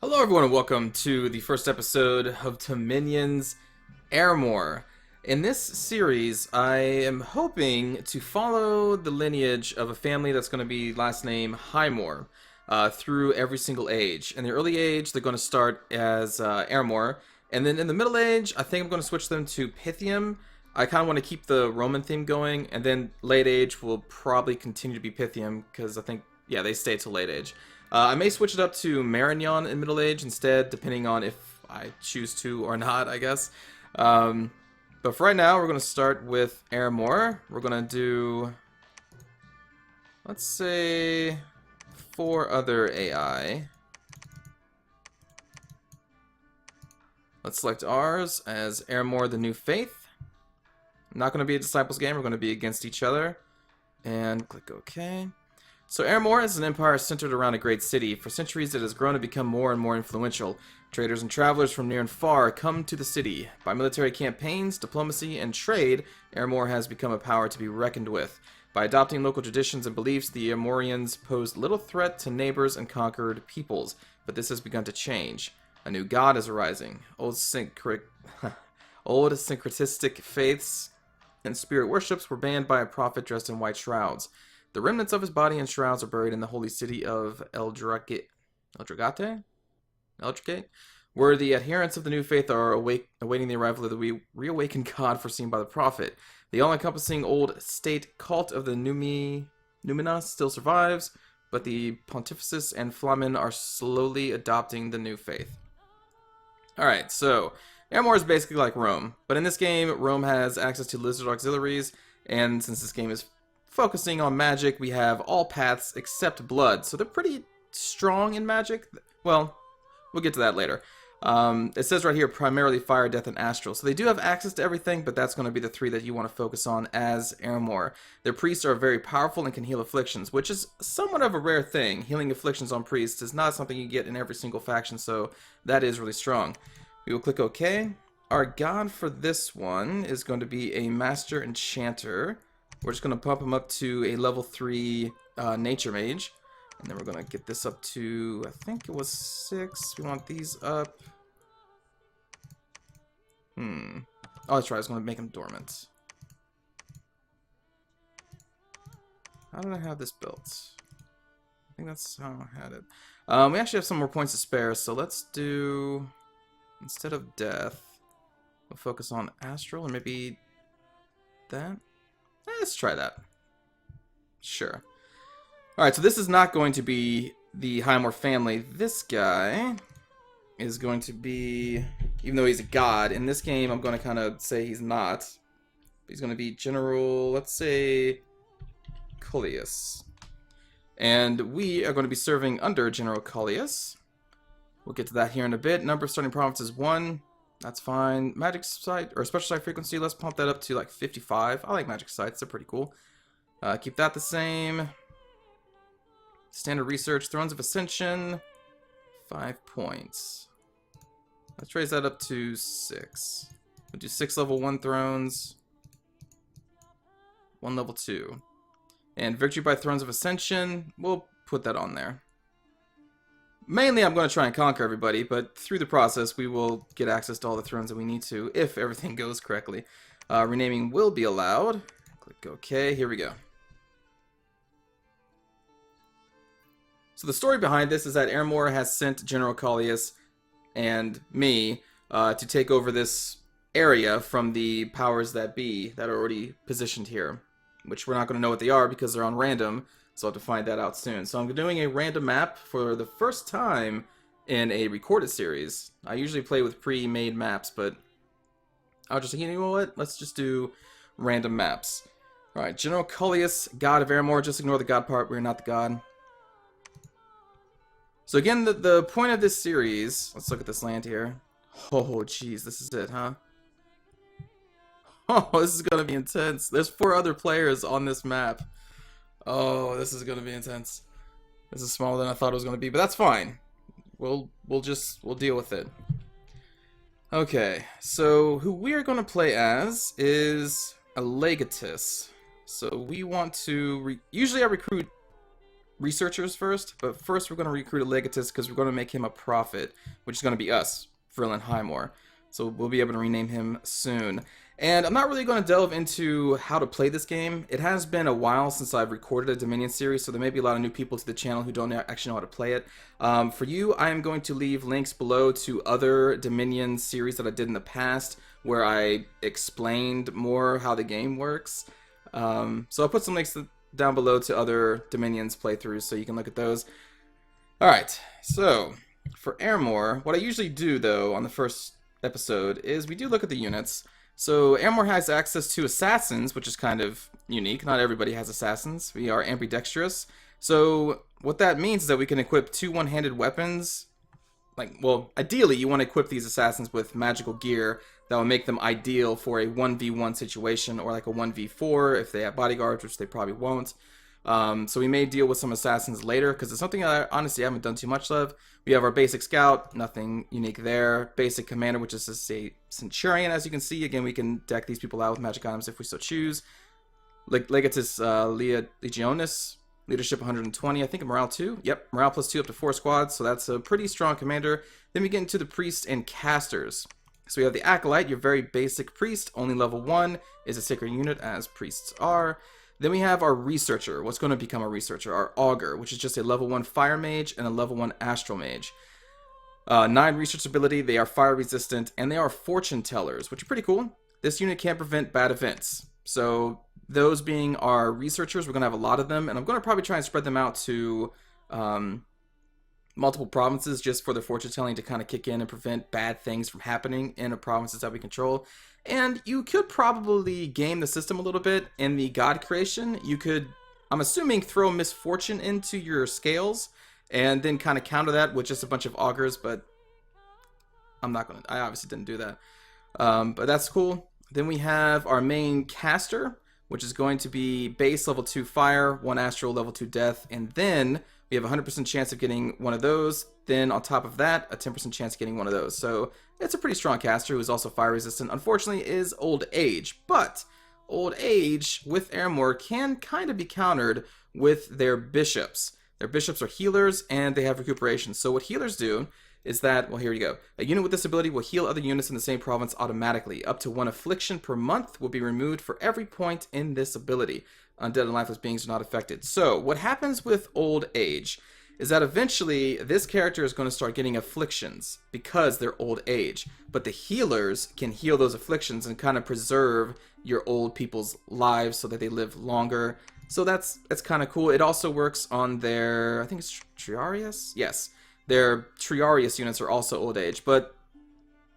Hello everyone and welcome to the first episode of Dominion's Ermor. In this series, I am hoping to follow the lineage of a family that's going to be last name Highmoor through every single age. In the early age, they're going to start as Ermor, and then in the middle age, I think I'm going to switch them to Pythium. I kind of want to keep the Roman theme going, and then late age will probably continue to be Pythium, because I think, yeah, they stay till late age. I may switch it up to Marignon in middle age instead, depending on if I choose to or not, I guess. But for right now, we're going to start with Ermor. We're going to do, let's say, 4 other AI. Let's select ours as Ermor the New Faith. Not going to be a Disciples game, we're going to be against each other. And click OK. So Ermor is an empire centered around a great city. For centuries it has grown to become more and more influential. Traders and travelers from near and far come to the city. By military campaigns, diplomacy, and trade, Ermor has become a power to be reckoned with. By adopting local traditions and beliefs, the Ermorians posed little threat to neighbors and conquered peoples. But this has begun to change. A new god is arising. Old syncretistic faiths and spirit worships were banned by a prophet dressed in white shrouds. The remnants of his body and shrouds are buried in the holy city of Eldragate, where the adherents of the new faith are awaiting the arrival of the reawakened god foreseen by the prophet. The all-encompassing old state cult of the Numina still survives, but the Pontifex and Flamen are slowly adopting the new faith. Alright, so Ermor is basically like Rome, but in this game, Rome has access to lizard auxiliaries, and since this game is focusing on magic, we have all paths except blood, so they're pretty strong in magic. Well, we'll get to that later. It says right here, primarily fire, death, and astral. So they do have access to everything, but that's going to be the 3 that you want to focus on as Ermor. Their priests are very powerful and can heal afflictions, which is somewhat of a rare thing. Healing afflictions on priests is not something you get in every single faction, so that is really strong. We will click OK. Our god for this one is going to be a Master Enchanter. We're just going to pump him up to a level 3 Nature Mage. And then we're going to get this up to, I think it was 6. We want these up. Oh, that's right. I was going to make them dormant. How did I have this built? I think that's how I had it. We actually have some more points to spare, so let's do, instead of death, we'll focus on astral, or maybe that. Let's try that. Sure. Alright, so this is not going to be the Highmoor family. This guy is going to be, even though he's a god, in this game I'm going to kind of say he's not. He's going to be General, let's say, Culius. And we are going to be serving under General Culius. We'll get to that here in a bit. Number of starting provinces 1. That's fine. Magic site, or special site frequency, let's pump that up to like 55. I like magic sites, they're pretty cool. Keep that the same. Standard research, Thrones of Ascension, 5 points. Let's raise that up to 6. We'll do 6 level 1 thrones, 1 level 2. And Victory by Thrones of Ascension, we'll put that on there. Mainly, I'm going to try and conquer everybody, but through the process, we will get access to all the thrones that we need to, if everything goes correctly. Renaming will be allowed. Click OK. Here we go. So the story behind this is that Ermor has sent General Culius and me to take over this area from the powers that be that are already positioned here, which we're not going to know what they are because they're on random. So I'll have to find that out soon. So I'm doing a random map for the first time in a recorded series. I usually play with pre-made maps, but I'll just, you know what? Let's just do random maps. Alright, General Culius, God of Ermor. Just ignore the God part. We're not the God. So again, the point of this series, let's look at this land here. Oh, jeez, this is it, huh? Oh, this is going to be intense. There's 4 other players on this map. Oh, this is gonna be intense. This is smaller than I thought it was gonna be, but that's fine. We'll deal with it. Okay, so who we are gonna play as is a Legatus. So we want to usually I recruit researchers first, but first we're going to recruit a Legatus because we're going to make him a prophet, which is going to be us, Vrillen Highmoor. So we'll be able to rename him soon. And I'm not really going to delve into how to play this game. It has been a while since I've recorded a Dominion series, so there may be a lot of new people to the channel who don't actually know how to play it. For you, I am going to leave links below to other Dominion series that I did in the past, where I explained more how the game works. So I'll put some links down below to other Dominions playthroughs, so you can look at those. Alright, so for Ermor, what I usually do, though, on the first episode, is we do look at the units. So Ermor has access to assassins, which is kind of unique. Not everybody has assassins. We are ambidextrous. So what that means is that we can equip 2 one-handed weapons. Well, ideally you want to equip these assassins with magical gear that will make them ideal for a 1v1 situation, or like a 1v4 if they have bodyguards, which they probably won't. So we may deal with some assassins later, because it's something I honestly haven't done too much of. We have our basic scout, nothing unique there. Basic commander, which is a centurion, as you can see. Again, we can deck these people out with magic items if we so choose. Legatus Legionis, leadership 120, I think morale 2. Yep, morale plus 2 up to 4 squads, so that's a pretty strong commander. Then we get into the priests and casters. So we have the Acolyte, your very basic priest, only level 1, is a sacred unit, as priests are. Then we have our Researcher, what's going to become a Researcher, our Augur, which is just a level 1 Fire Mage and a level 1 Astral Mage. 9 research ability, they are fire resistant, and they are Fortune Tellers, which are pretty cool. This unit can prevent bad events. So those being our Researchers, we're going to have a lot of them, and I'm going to probably try and spread them out to multiple provinces just for their fortune telling to kind of kick in and prevent bad things from happening in the provinces that we control. And you could probably game the system a little bit in the god creation. You could, I'm assuming, throw misfortune into your scales and then kind of counter that with just a bunch of augurs, but I obviously didn't do that. But that's cool. Then we have our main caster, which is going to be base level 2 fire, 1 astral, level 2 death, and then we have a 100% chance of getting one of those. Then on top of that, a 10% chance of getting one of those. So it's a pretty strong caster who is also fire resistant. Unfortunately, is old age, but old age with Ermor can kind of be countered with their bishops. Their bishops are healers and they have recuperation. So what healers do is that, well, here you go. A unit with this ability will heal other units in the same province automatically. Up to 1 affliction per month will be removed for every point in this ability. Undead and lifeless beings are not affected. So what happens with old age is that eventually this character is going to start getting afflictions because they're old age. But the healers can heal those afflictions and kind of preserve your old people's lives so that they live longer. So that's kind of cool. It also works on their, I think it's Triarius? Yes. Their Triarius units are also old age. But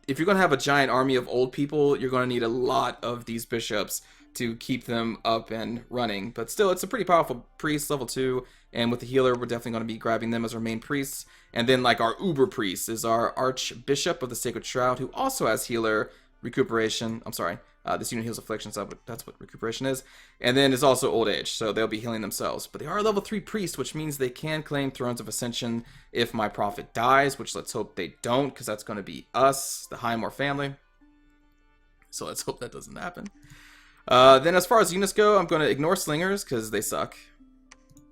if you're going to have a giant army of old people, you're going to need a lot of these bishops to keep them up and running. But still, it's a pretty powerful priest, level 2, and with the healer, we're definitely going to be grabbing them as our main priests. And then, like, our Uber priest is our Archbishop of the Sacred Shroud, who also has healer, recuperation. I'm sorry, this unit heals afflictions, that's what recuperation is. And then is also old age, so they'll be healing themselves. But they are a level 3 priest, which means they can claim Thrones of Ascension if my prophet dies, which let's hope they don't, because that's going to be us, the Highmoor family. So let's hope that doesn't happen. Then as far as units go, I'm going to ignore slingers because they suck.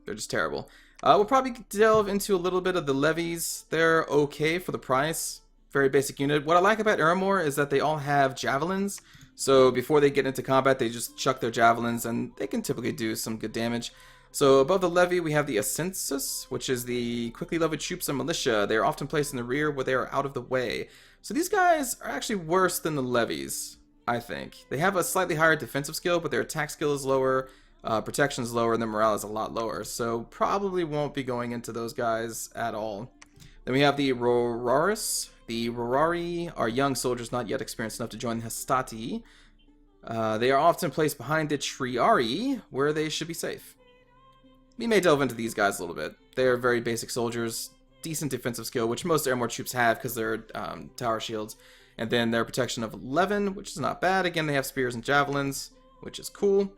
They're just terrible. We'll probably delve into a little bit of the levies. They're okay for the price. Very basic unit. What I like about Ermor is that they all have javelins. So before they get into combat, they just chuck their javelins and they can typically do some good damage. So above the levy, we have the Ascension, which is the quickly levied troops and militia. They are often placed in the rear where they are out of the way. So these guys are actually worse than the levies, I think. They have a slightly higher defensive skill, but their attack skill is lower, protection is lower, and their morale is a lot lower. So probably won't be going into those guys at all. Then we have the Roraris. The Rorari are young soldiers not yet experienced enough to join the Hastati. They are often placed behind the Triari, where they should be safe. We may delve into these guys a little bit. They're very basic soldiers, decent defensive skill, which most Ermor troops have because they're tower shields. And then their protection of 11, which is not bad. Again, they have spears and javelins, which is cool.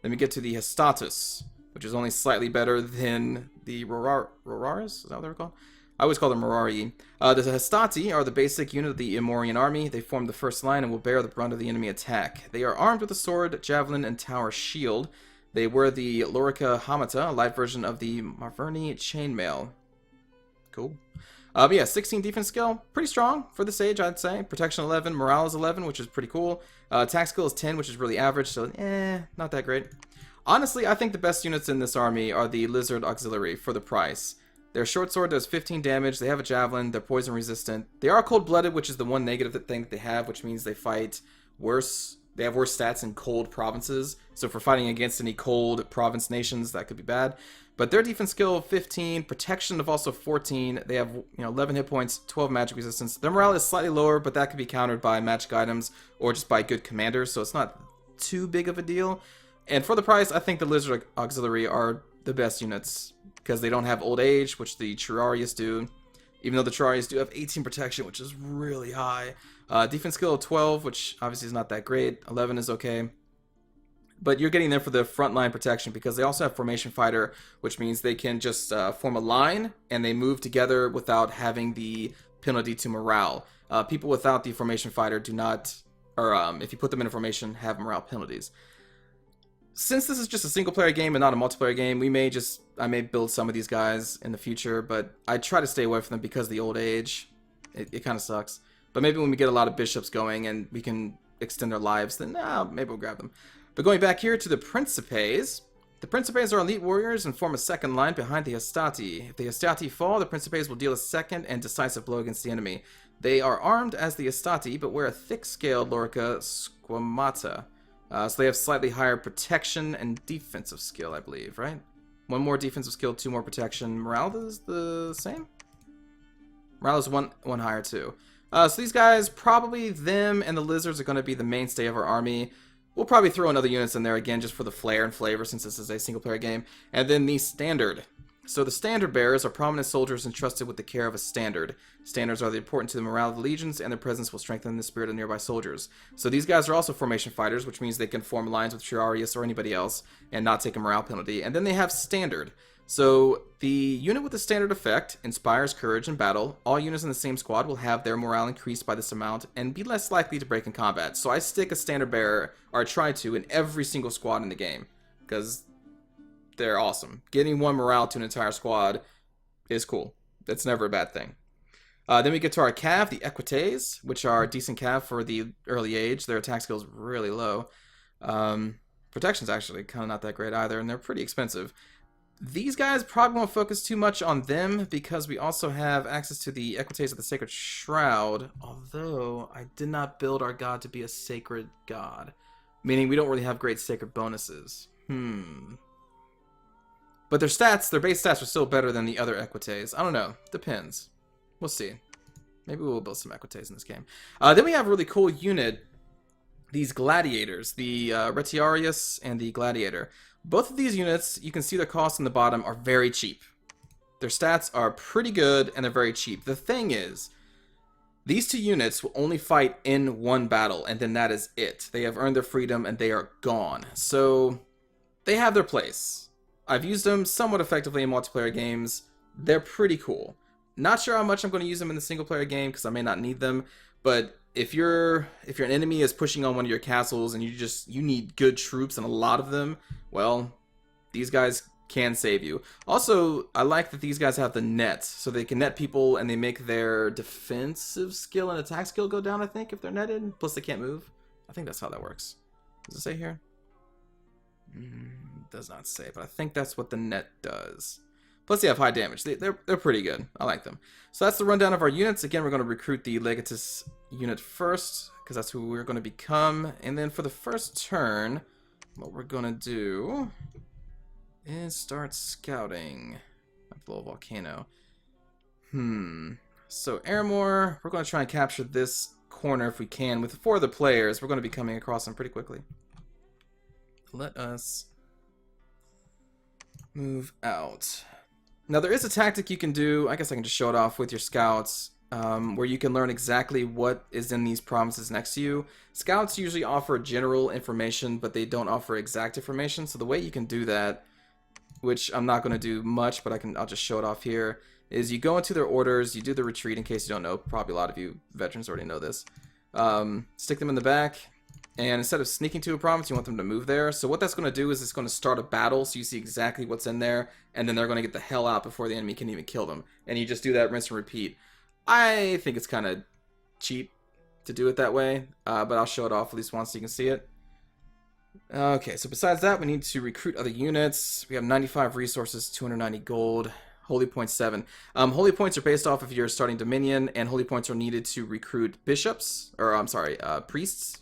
Then we get to the Hastatus, which is only slightly better than the Roraris. Is that what they're called? I always call them Rorari. The Hastati are the basic unit of the Emorian army. They form the first line and will bear the brunt of the enemy attack. They are armed with a sword, javelin, and tower shield. They wear the Lorica Hamata, a light version of the Marverni Chainmail. Cool. But yeah, 16 defense skill, pretty strong for this age, I'd say. Protection 11, morale is 11, which is pretty cool. Attack skill is 10, which is really average, so not that great. Honestly, I think the best units in this army are the Lizard Auxilary for the price. Their short sword does 15 damage, they have a javelin, they're poison resistant. They are cold-blooded, which is the one negative thing that they have, which means they fight worse. They have worse stats in cold provinces, so for fighting against any cold province nations, that could be bad. But their defense skill 15, protection of also 14. They have 11 hit points, 12 magic resistance. Their morale is slightly lower, but that could be countered by magic items or just by good commanders, so it's not too big of a deal. And for the price, I think the Lizard Auxiliary are the best units because they don't have old age, which the Triarius do. Even though the Triarius do have 18 protection, which is really high. Defense skill of 12, which obviously is not that great. 11 is okay. But you're getting there for the frontline protection because they also have Formation Fighter, which means they can just form a line and they move together without having the penalty to morale. People without the Formation Fighter do not, or if you put them in a formation, have morale penalties. Since this is just a single player game and not a multiplayer game, I may build some of these guys in the future, but I try to stay away from them because of the old age. It kind of sucks. But maybe when we get a lot of bishops going and we can extend their lives, then maybe we'll grab them. But going back here to the Principes, the Principes are elite warriors and form a second line behind the Hastati. If the Hastati fall, the Principes will deal a second and decisive blow against the enemy. They are armed as the Hastati, but wear a thick-scaled Lorica Squamata. So they have slightly higher protection and defensive skill, I believe, right? One more defensive skill, 2 more protection. Morale is the same? Morale is one higher, too. So these guys, probably them and the Lizards are going to be the mainstay of our army. We'll probably throw in other units in there again just for the flair and flavor since this is a single-player game. And then the Standard. So the Standard Bearers are prominent soldiers entrusted with the care of a standard. Standards are important to the morale of the legions, and their presence will strengthen the spirit of nearby soldiers. So these guys are also formation fighters, which means they can form lines with Triarius or anybody else and not take a morale penalty. And then they have Standard. So the unit with the Standard effect inspires courage in battle. All units in the same squad will have their morale increased by this amount and be less likely to break in combat. So I stick a Standard Bearer, or I try to, in every single squad in the game, because they're awesome. Getting 1 morale to an entire squad is cool. That's never a bad thing. Then we get to our Cav, the Equities, which are decent Cav for the early age. Their attack skill is really low. Protection's actually kind of not that great either, and they're pretty expensive. These guys probably won't focus too much on them because we also have access to the Equities of the Sacred Shroud, although I did not build our god to be a sacred god, meaning we don't really have great sacred bonuses. But their stats, their base stats are still better than the other Equities. I don't know. Depends. We'll see. Maybe we'll build some Equities in this game. Then we have a really cool unit. These Gladiators. The Retiarius and the Gladiator. Both of these units, you can see their costs on the bottom, are very cheap. Their stats are pretty good and they're very cheap. The thing is, these 2 units will only fight in 1 battle, and then that is it. They have earned their freedom and they are gone. So, they have their place. I've used them somewhat effectively in multiplayer games. They're pretty cool. Not sure how much I'm going to use them in the single player game because I may not need them, but if an enemy is pushing on one of your castles and you need good troops and a lot of them, well, these guys can save you. Also, I like that these guys have the net, so they can net people and they make their defensive skill and attack skill go down, I think, if they're netted. Plus they can't move. I think that's how that works. Does it say here? Does not say, but I think that's what the net does. Plus they have high damage. They're pretty good. I like them. So that's the rundown of our units. Again, we're going to recruit the Legatus unit first, because that's who we're going to become. And then for the first turn, what we're going to do is start scouting at the little volcano. So Ermor, we're going to try and capture this corner if we can. With 4 other players, we're going to be coming across them pretty quickly. Let us move out. Now there is a tactic you can do, I guess I can just show it off with your scouts, where you can learn exactly what is in these provinces next to you. Scouts usually offer general information, but they don't offer exact information, so the way you can do that, which I'm not going to do much, but I'll just show it off here, is you go into their orders, you do the retreat in case you don't know, probably a lot of you veterans already know this. Stick them in the back, And instead of sneaking to a province, you want them to move there. So what that's going to do is it's going to start a battle, so you see exactly what's in there, and then they're going to get the hell out before the enemy can even kill them. And you just do that, rinse and repeat. I think it's kind of cheap to do it that way, but I'll show it off at least once so you can see it. Okay, so besides that, we need to recruit other units. We have 95 resources, 290 gold. Holy points 7. Holy points are based off if you're starting Dominion, and holy points are needed to recruit bishops, or I'm sorry, priests,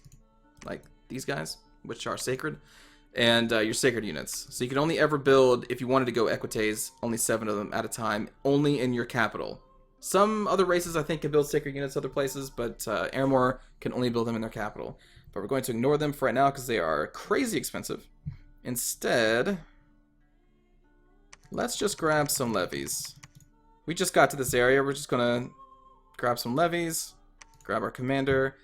like these guys, which are sacred, and your sacred units. So you can only ever build, if you wanted to go Equities, only 7 of them at a time, only in your capital. Some other races, I think, can build sacred units other places, but Ermor can only build them in their capital. But we're going to ignore them for right now because they are crazy expensive. Instead, let's just grab some levies. We just got to this area. We're just going to grab some levies, grab our commander,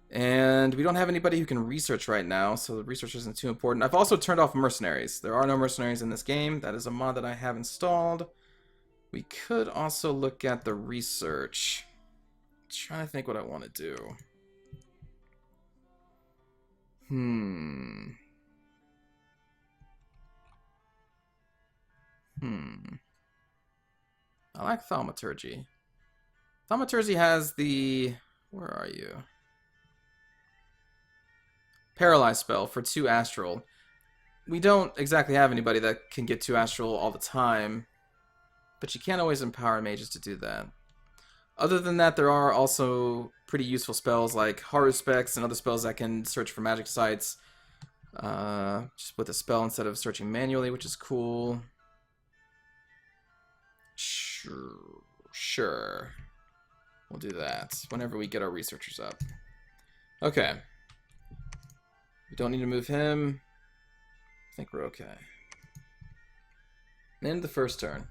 and we don't have anybody who can research right now, so the research isn't too important. I've also turned off mercenaries. There are no mercenaries in this game. That is a mod that I have installed. We could also look at the research. I'm trying to think what I want to do. I like thaumaturgy. Thaumaturgy has the... Where are you? Paralyze spell for 2 astral. We don't exactly have anybody that can get 2 astral all the time, but you can't always empower mages to do that. Other than that, there are also pretty useful spells like Haruspects and other spells that can search for magic sites just with a spell instead of searching manually, which is cool. Sure. We'll do that whenever we get our researchers up. Okay. We don't need to move him. I think we're okay. End the first turn.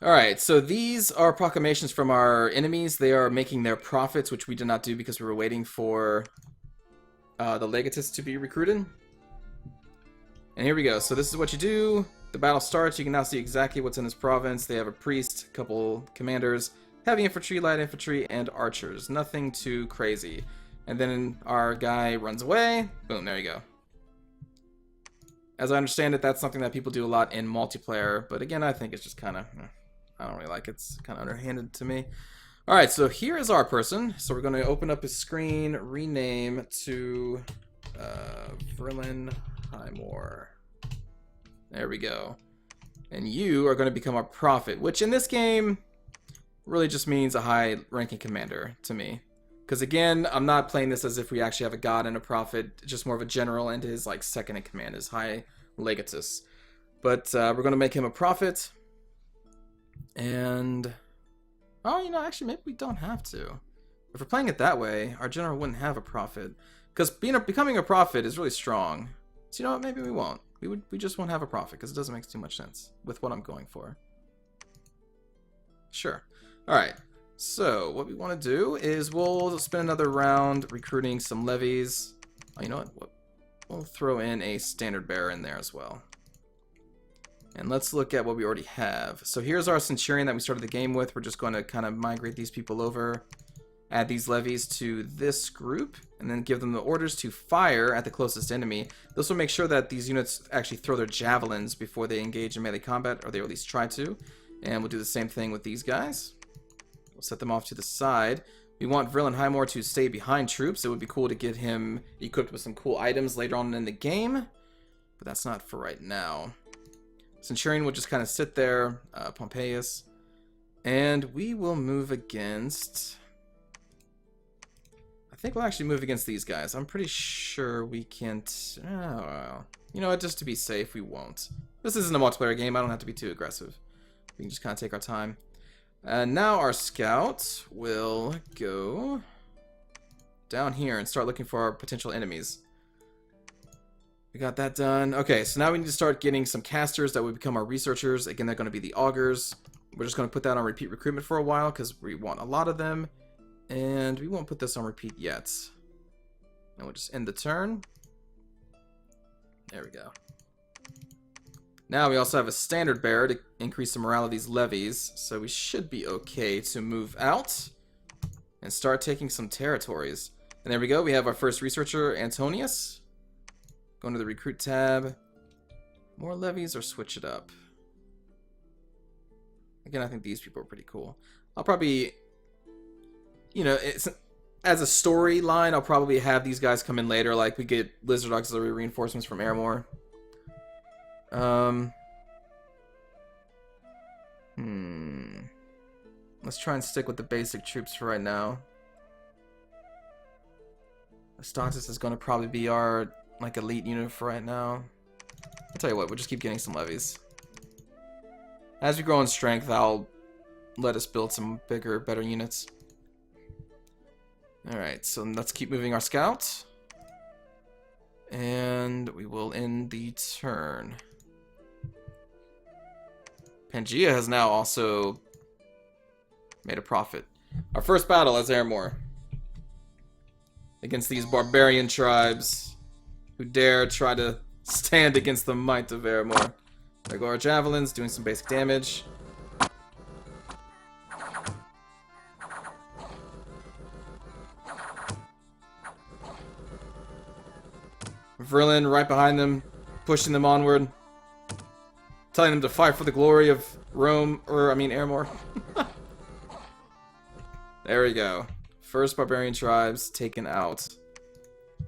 Alright, so these are proclamations from our enemies. They are making their profits, which we did not do because we were waiting for the Legatus to be recruited. And here we go. So this is what you do. The battle starts. You can now see exactly what's in this province. They have a priest, a couple commanders, heavy infantry, light infantry, and archers. Nothing too crazy. And then our guy runs away. Boom, there you go. As I understand it, that's something that people do a lot in multiplayer. But again, I think it's just kind of... I don't really like it. It's kind of underhanded to me. Alright, so here is our person. So we're going to open up his screen, rename to Vrillen Highmoor. There we go. And you are going to become our prophet, which in this game really just means a high-ranking commander to me. Because again, I'm not playing this as if we actually have a god and a prophet, just more of a general, and his like second in command is High Legatus. But we're going to make him a prophet. And, oh, you know, actually, maybe we don't have to. If we're playing it that way, our general wouldn't have a prophet. Because becoming a prophet is really strong. So, you know what, maybe we won't. We just won't have a prophet, because it doesn't make too much sense with what I'm going for. Sure. Alright, so what we want to do is we'll spend another round recruiting some levies. Oh, you know what? We'll throw in a standard bearer in there as well. And let's look at what we already have. So here's our Centurion that we started the game with. We're just going to kind of migrate these people over, add these levies to this group, and then give them the orders to fire at the closest enemy. This will make sure that these units actually throw their javelins before they engage in melee combat, or they at least try to. And we'll do the same thing with these guys. We'll set them off to the side. We want Vrillen Highmoor to stay behind troops. It would be cool to get him equipped with some cool items later on in the game, but that's not for right now. Centurion will just kind of sit there, Pompeius, and we will move against... I think we'll actually move against these guys. I'm pretty sure we can't... Oh, you know what, just to be safe, we won't. This isn't a multiplayer game, I don't have to be too aggressive. We can just kind of take our time. And now our scout will go down here and start looking for our potential enemies. We got that done. Okay, so now we need to start getting some casters that would become our researchers. Again, they're going to be the augurs. We're just going to put that on repeat recruitment for a while because we want a lot of them. And we won't put this on repeat yet. And we'll just end the turn. There we go. Now we also have a standard bearer to increase the morale of these levies. So we should be okay to move out and start taking some territories. And there we go. We have our first researcher, Antonius. Going to the recruit tab. More levies or switch it up? Again, I think these people are pretty cool. I'll probably, you know, as a storyline, I'll probably have these guys come in later. Like, we get Lizard Auxilary reinforcements from Ermor. Let's try and stick with the basic troops for right now. Status is going to probably be our, like, elite unit for right now. I'll tell you what, we'll just keep getting some levies. As we grow in strength, I'll let us build some bigger, better units. Alright, so let's keep moving our scouts. And we will end the turn. Pangea has now also made a profit. Our first battle as Ermor. Against these barbarian tribes who dare try to stand against the might of Ermor. There go our javelins, doing some basic damage. Vrillen right behind them, pushing them onward. Telling them to fight for the glory of Rome, or I mean Ermor. There we go. First barbarian tribes taken out.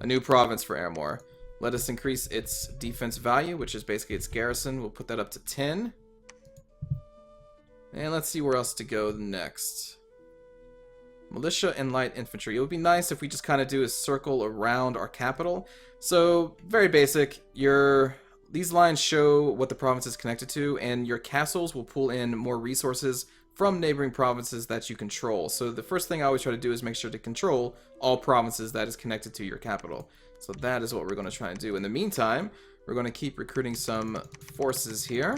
A new province for Ermor. Let us increase its defense value, which is basically its garrison. We'll put that up to 10. And let's see where else to go next. Militia and light infantry. It would be nice if we just kind of do a circle around our capital. So, very basic. These lines show what the province is connected to, and your castles will pull in more resources from neighboring provinces that you control. So the first thing I always try to do is make sure to control all provinces that is connected to your capital. So that is what we're going to try and do. In the meantime, we're going to keep recruiting some forces here.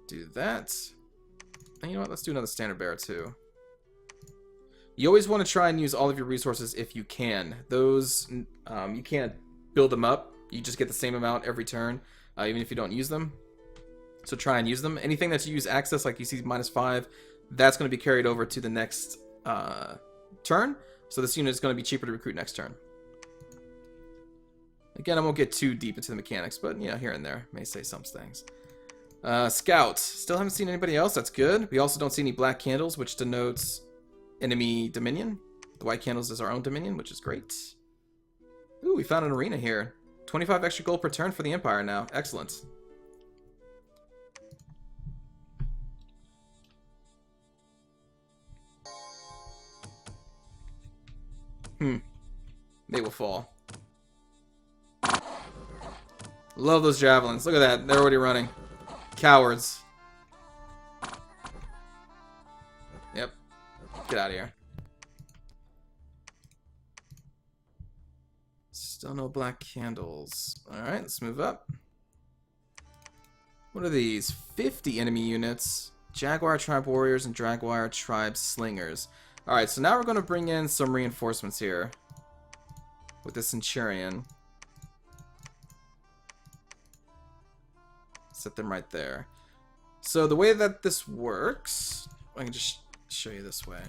Do that. And you know what? Let's do another standard bearer too. You always want to try and use all of your resources if you can. Those, you can't build them up. You just get the same amount every turn, even if you don't use them. So try and use them. Anything that you use access, like you see -5, that's going to be carried over to the next turn. So this unit is going to be cheaper to recruit next turn. Again, I won't get too deep into the mechanics, but you know, here and there may say some things. Scout. Still haven't seen anybody else. That's good. We also don't see any black candles, which denotes enemy dominion. The white candles is our own dominion, which is great. Ooh, we found an arena here. 25 extra gold per turn for the Empire now. Excellent. They will fall. Love those javelins. Look at that. They're already running. Cowards. Yep. Get out of here. Still no black candles. Alright, let's move up. What are these? 50 enemy units. Jaguar Tribe Warriors and Jaguar Tribe Slingers. Alright, so now we're going to bring in some reinforcements here. With the Centurion. Set them right there. So the way that this works, I can just show you this way.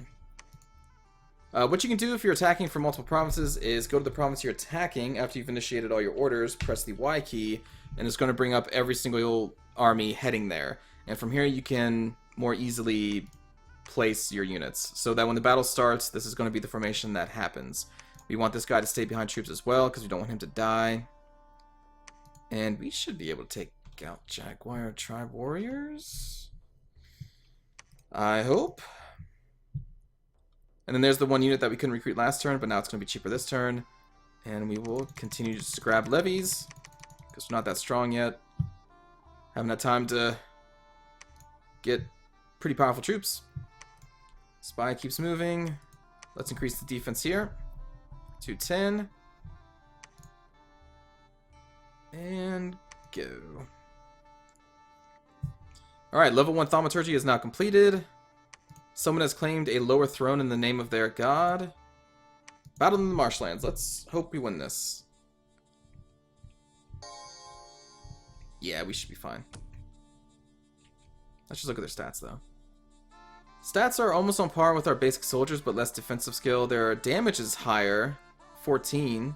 What you can do if you're attacking from multiple provinces is go to the province you're attacking after you've initiated all your orders, press the Y key, and it's going to bring up every single army heading there. And from here you can more easily place your units. So that when the battle starts, this is going to be the formation that happens. We want this guy to stay behind troops as well, because we don't want him to die. And we should be able to take out Jaguar Tribe Warriors. I hope. And then there's the one unit that we couldn't recruit last turn, but now it's going to be cheaper this turn. And we will continue just to grab levies, because we're not that strong yet. Haven't had time to get pretty powerful troops. Spy keeps moving. Let's increase the defense here to 10. And go. Alright, level 1 Thaumaturgy is now completed. Someone has claimed a lower throne in the name of their god. Battle in the Marshlands. Let's hope we win this. Yeah, we should be fine. Let's just look at their stats, though. Stats are almost on par with our basic soldiers, but less defensive skill. Their damage is higher, 14.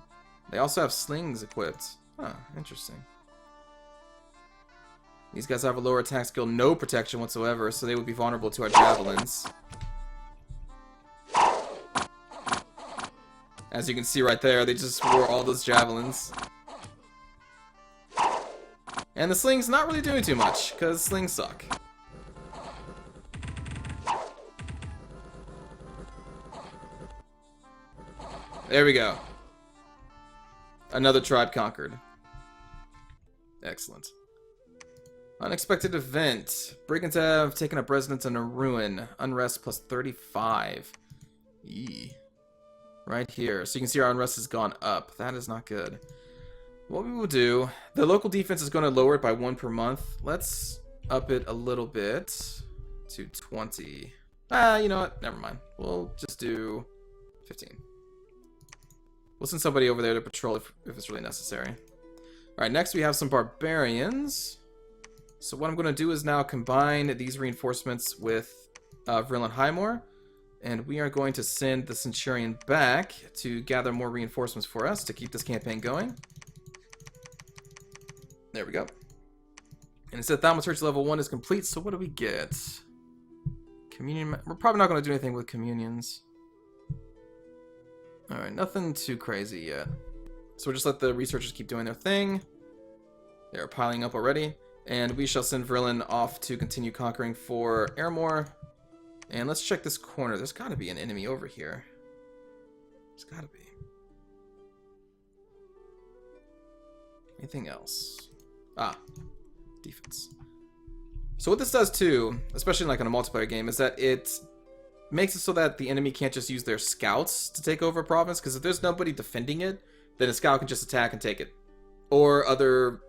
They also have slings equipped. Huh, interesting. These guys have a lower attack skill, no protection whatsoever, so they would be vulnerable to our javelins. As you can see right there, they just wore all those javelins. And the sling's not really doing too much, because slings suck. There we go. Another tribe conquered. Excellent. Unexpected event. Brigands have taken up residence in a ruin. Unrest plus 35. Eee. Right here. So you can see our unrest has gone up. That is not good. What we will do, the local defense is going to lower it by 1 per month. Let's up it a little bit to 20. You know what? Never mind. We'll just do 15. We'll send somebody over there to patrol if it's really necessary. Alright, next we have some barbarians. So what I'm going to do is now combine these reinforcements with Vrillen Highmoor. And we are going to send the Centurion back to gather more reinforcements for us to keep this campaign going. There we go. And it said Thaumaturgy level 1 is complete, so what do we get? Communion. We're probably not going to do anything with communions. Alright, nothing too crazy yet. So we'll just let the researchers keep doing their thing. They're piling up already. And we shall send Vrillen off to continue conquering for Ermor. And let's check this corner. There's got to be an enemy over here. There's got to be. Anything else? Ah, defense. So what this does too, especially like in a multiplayer game, is that it makes it so that the enemy can't just use their scouts to take over a province, because if there's nobody defending it, then a scout can just attack and take it. Or other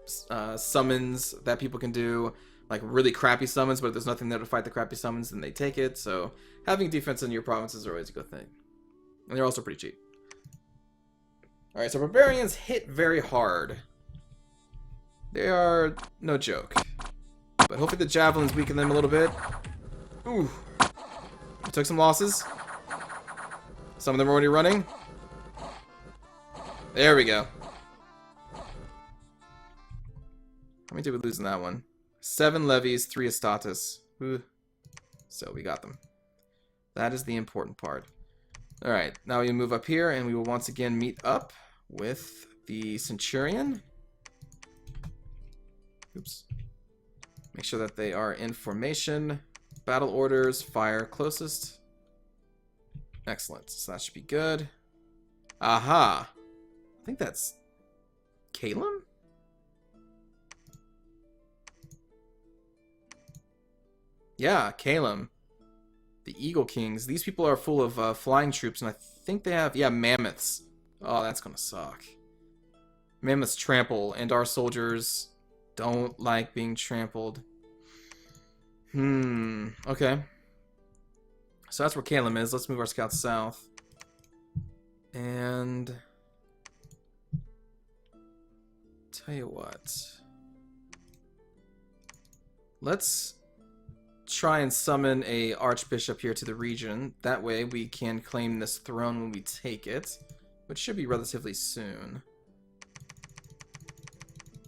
summons that people can do, like really crappy summons, but if there's nothing there to fight the crappy summons, then they take it. So having defense in your provinces are always a good thing. And they're also pretty cheap. Alright, so barbarians hit very hard. They are no joke. But hopefully the javelins weaken them a little bit. Ooh. We took some losses. Some of them are already running. There we go. How many did we lose in that one? 7 levies, 3 estatus. Ooh. So we got them. That is the important part. Alright, now we move up here and we will once again meet up with the Centurion. Oops. Make sure that they are in formation. Battle orders, fire closest. Excellent. So that should be good. Aha! I think that's Calum? Yeah, Calum. The Eagle Kings. These people are full of flying troops, and I think they have, yeah, mammoths. Oh, that's gonna suck. Mammoths trample, and our soldiers don't like being trampled. Okay. So that's where Calum is. Let's move our scouts south. And tell you what. Let's try and summon a archbishop here to the region. That way we can claim this throne when we take it, which should be relatively soon.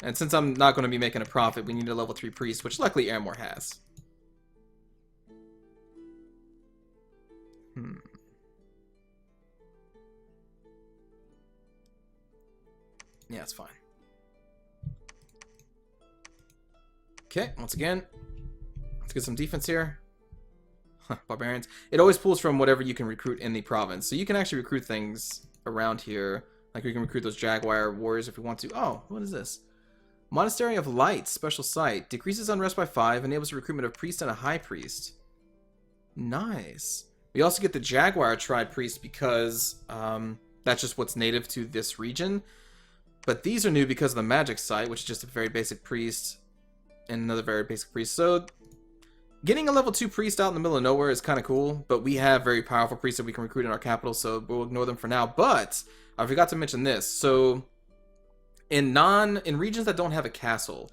And since I'm not going to be making a profit, we need a level 3 priest, which luckily Ermor has. Yeah, it's fine. Okay, once again, let's get some defense here. Barbarians. It always pulls from whatever you can recruit in the province. So you can actually recruit things around here. Like we can recruit those Jaguar warriors if we want to. Oh, what is this? Monastery of Light, special site. Decreases unrest by 5, enables the recruitment of priest and a high priest. Nice. We also get the Jaguar tribe priest because that's just what's native to this region. But these are new because of the magic site, which is just a very basic priest and another very basic priest. So getting a level 2 priest out in the middle of nowhere is kind of cool, but we have very powerful priests that we can recruit in our capital, so we'll ignore them for now. But I forgot to mention this. So in regions that don't have a castle,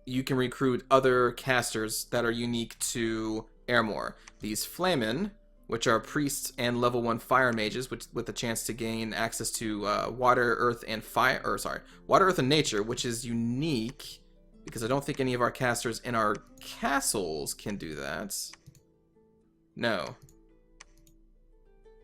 you can recruit other casters that are unique to Ermor. These Flamen, which are priests and level 1 fire mages, which with the chance to gain access to water, earth, and fire. Or sorry, water, earth, and nature, which is unique because I don't think any of our casters in our castles can do that. No.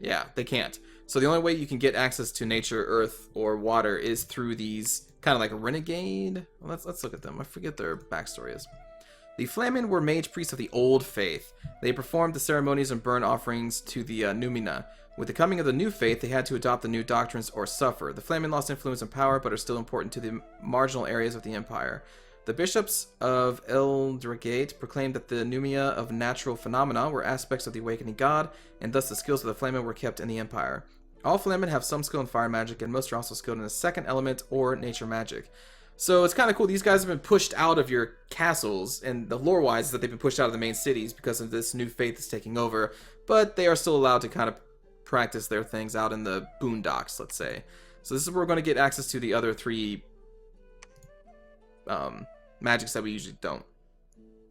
Yeah, they can't. So the only way you can get access to nature, earth, or water is through these kind of like a renegade. Well, let's look at them. I forget their backstory is. The Flamen were mage priests of the Old Faith. They performed the ceremonies and burnt offerings to the Numina. With the coming of the New Faith, they had to adopt the new doctrines or suffer. The Flamen lost influence and power, but are still important to the marginal areas of the Empire. The bishops of Eldragate proclaimed that the Numia of natural phenomena were aspects of the awakening god, and thus the skills of the Flamen were kept in the Empire. All Flamen have some skill in fire magic, and most are also skilled in the second element or nature magic. So it's kind of cool. These guys have been pushed out of your castles, and the lore-wise is that they've been pushed out of the main cities because of this new faith that's taking over, but they are still allowed to kind of practice their things out in the boondocks, let's say. So this is where we're going to get access to the other 3 magics that we usually don't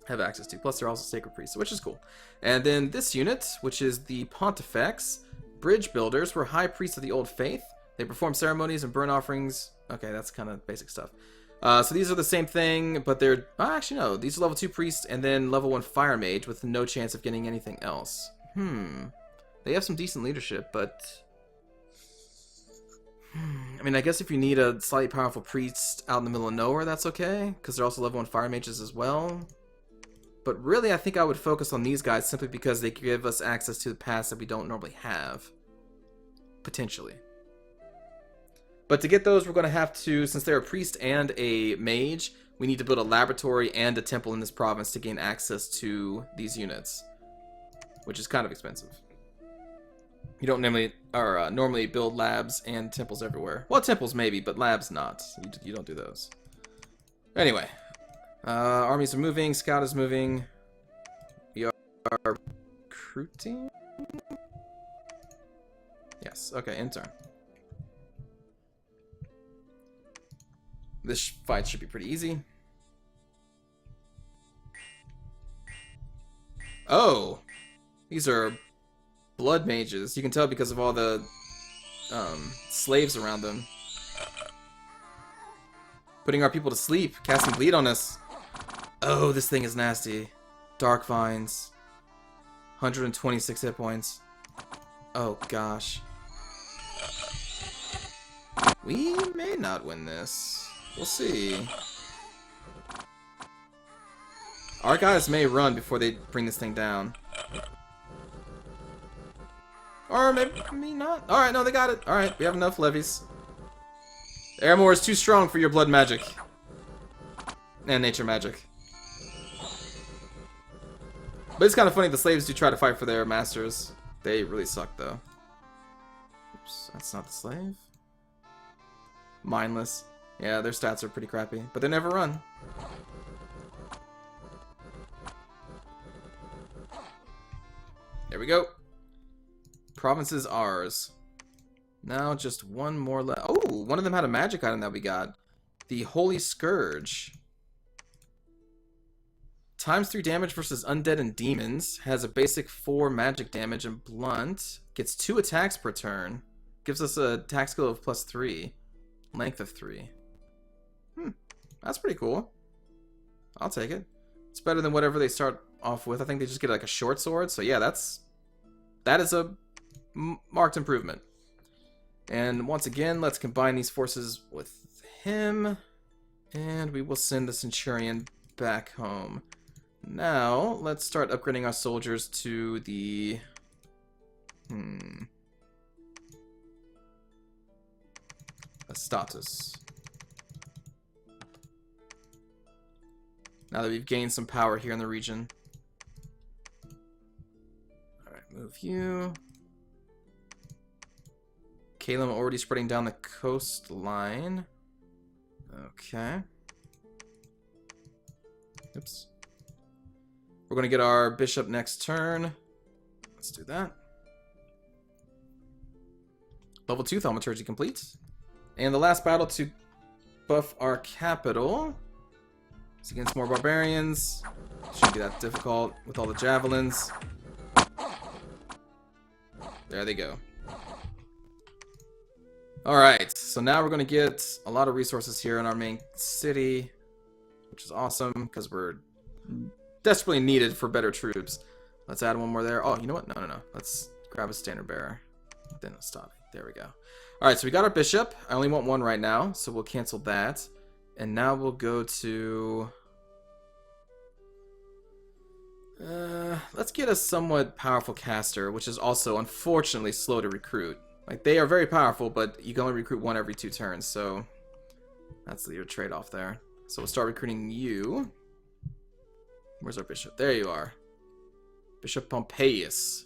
have access to. Plus, they're also sacred priests, which is cool. And then this unit, which is the Pontifex, bridge builders, were high priests of the Old Faith. They perform ceremonies and burn offerings. Okay, that's kind of basic stuff. So these are the same thing, but they're... actually, no. These are level 2 priests and then level 1 fire mage with no chance of getting anything else. They have some decent leadership, but... I mean, I guess if you need a slightly powerful priest out in the middle of nowhere, that's okay, because they're also level 1 fire mages as well. But really, I think I would focus on these guys simply because they give us access to the paths that we don't normally have. Potentially. But to get those, we're going to have to, since they're a priest and a mage, we need to build a laboratory and a temple in this province to gain access to these units, which is kind of expensive. You don't normally build labs and temples everywhere. Well, temples maybe, but labs not. You don't do those. Anyway, armies are moving. Scout is moving. We are recruiting. Yes. Okay. Intern. This fight should be pretty easy. Oh, these are blood mages. You can tell because of all the slaves around them. Putting our people to sleep, casting bleed on us. Oh, this thing is nasty. Dark Vines. 126 hit points. Oh gosh. We may not win this. We'll see. Our guys may run before they bring this thing down. Or maybe not. Alright, no, they got it. Alright, we have enough levies. Ermor is too strong for your blood magic. And nature magic. But it's kind of funny, the slaves do try to fight for their masters. They really suck, though. Oops, that's not the slave. Mindless. Yeah, their stats are pretty crappy, but they never run. There we go. Province is ours. Now just one more left. Oh, one of them had a magic item that we got. The Holy Scourge. Times 3 damage versus undead and demons. Has a basic 4 magic damage and blunt. Gets 2 attacks per turn. Gives us a attack skill of +3. Length of 3. That's pretty cool. I'll take it. It's better than whatever they start off with. I think they just get like a short sword. So yeah, that is a marked improvement. And once again, let's combine these forces with him. And we will send the Centurion back home. Now, let's start upgrading our soldiers to the... a status. Now that we've gained some power here in the region. Alright, move you. Calum already spreading down the coastline. Okay. Oops. We're going to get our bishop next turn. Let's do that. Level 2 thaumaturgy complete. And the last battle to buff our capital. It's against more barbarians. Shouldn't be that difficult with all the javelins. There they go. Alright, so now we're going to get a lot of resources here in our main city, which is awesome, because we're desperately needed for better troops. Let's add one more there. Oh, you know what? No. Let's grab a standard bearer. Then it'll stop. There we go. Alright, so we got our bishop. I only want one right now, so we'll cancel that. And now we'll go to... let's get a somewhat powerful caster, which is also unfortunately slow to recruit. Like, they are very powerful, but you can only recruit one every 2 turns, so that's your trade-off there. So we'll start recruiting you. Where's our bishop? There you are. Bishop Pompeius.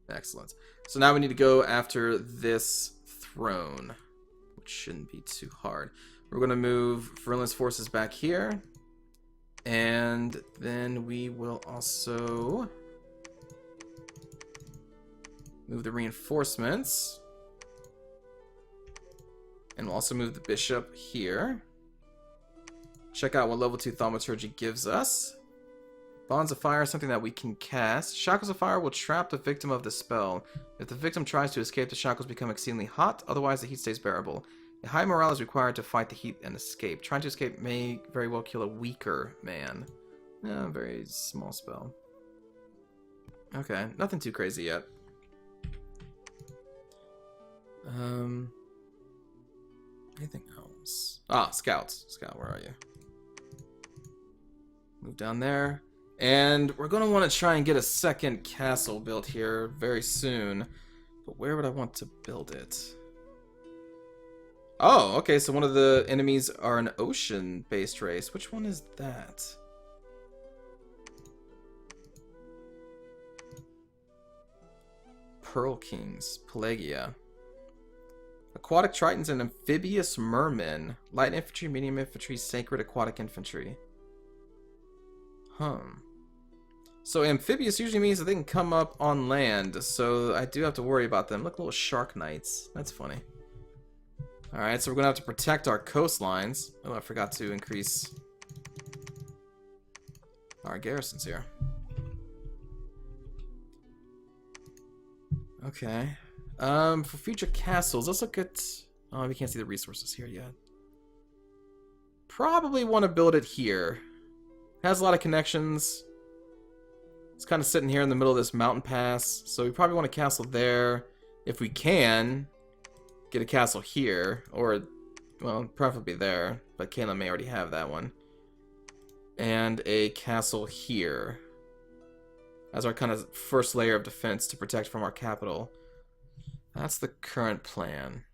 Excellent. So now we need to go after this throne, which shouldn't be too hard. We're going to move Vrillen's forces back here. And then we will also move the reinforcements. And we'll also move the bishop here. Check out what level 2 thaumaturgy gives us. Bonds of Fire is something that we can cast. Shackles of Fire will trap the victim of the spell. If the victim tries to escape, the shackles become exceedingly hot. Otherwise, the heat stays bearable. A high morale is required to fight the heat and escape. Trying to escape may very well kill a weaker man. Very small spell. Okay, nothing too crazy yet. Anything else? Ah, scouts. Scout, where are you? Move down there. And we're going to want to try and get a second castle built here very soon. But where would I want to build it? Oh, okay, so one of the enemies are an ocean-based race. Which one is that? Pearl Kings, Pelagia. Aquatic Tritons and Amphibious Mermen. Light Infantry, Medium Infantry, Sacred Aquatic Infantry. So amphibious usually means that they can come up on land, so I do have to worry about them. Look, little shark knights. That's funny. Alright, so we're going to have to protect our coastlines. Oh, I forgot to increase our garrisons here. Okay. For future castles, let's look at... Oh, we can't see the resources here yet. Probably want to build it here. Has a lot of connections. It's kind of sitting here in the middle of this mountain pass, so we probably want a castle there. If we can, get a castle here, or, well, preferably there, but Kayla may already have that one. And a castle here as our kind of first layer of defense to protect from our capital. That's the current plan.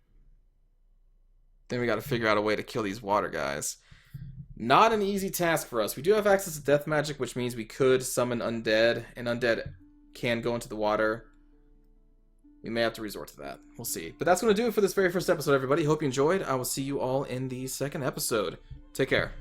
Then we got to figure out a way to kill these water guys. Not an easy task for us. We do have access to death magic, which means we could summon undead, and undead can go into the water. We may have to resort to that. We'll see. But that's going to do it for this very first episode, everybody. Hope you enjoyed. I will see you all in the second episode. Take care.